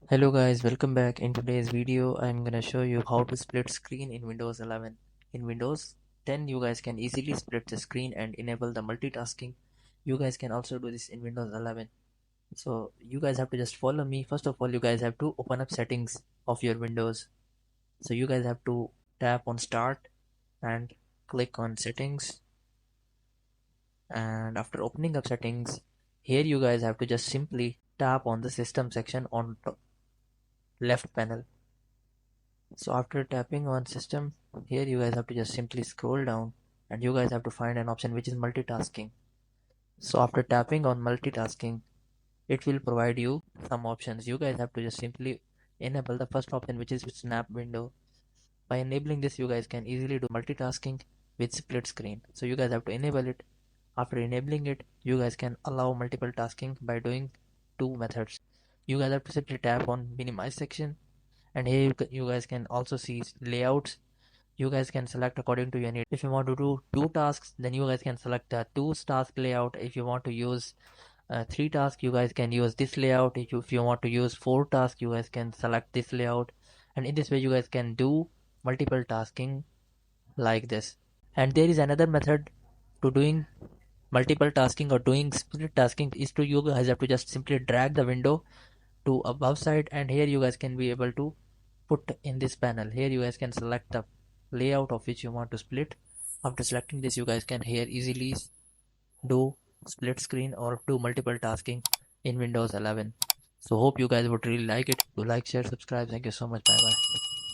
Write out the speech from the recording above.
Hello guys, welcome back. In today's video, I'm gonna show you how to split screen in Windows 11. In Windows 10, you guys can easily split the screen and enable the multitasking. You guys can also do this in Windows 11. So you guys have to just follow me. First of all, you guys have to open up settings of your Windows. So you guys have to tap on Start and click on Settings. And after opening up settings, here you guys have to just simply tap on the System section on left panel. So after tapping on system, here you guys have to just simply scroll down and you guys have to find an option which is multitasking. So after tapping on multitasking, it will provide you some options. You guys have to just simply enable the first option which is snap window. By enabling this, you guys can easily do multitasking with split screen. So you guys have to enable it. After enabling it, you guys can allow multiple tasking by doing two methods. You guys have to simply tap on minimize section, and here you guys can also see layouts. You guys can select according to your need. If you want to do two tasks, then you guys can select the two task layout. If you want to use three tasks, you guys can use this layout. If you want to use four tasks, you guys can select this layout. And in this way, you guys can do multiple tasking like this. And there is another method to doing multiple tasking or doing split tasking is to you guys have to just simply drag the window to above side, and here you guys can be able to put in this panel. Here you guys can select the layout of which you want to split. After selecting this, you guys can here easily do split screen or do multiple tasking in Windows 11. So hope you guys would really like it. Do like, share, subscribe. Thank you so much. Bye bye.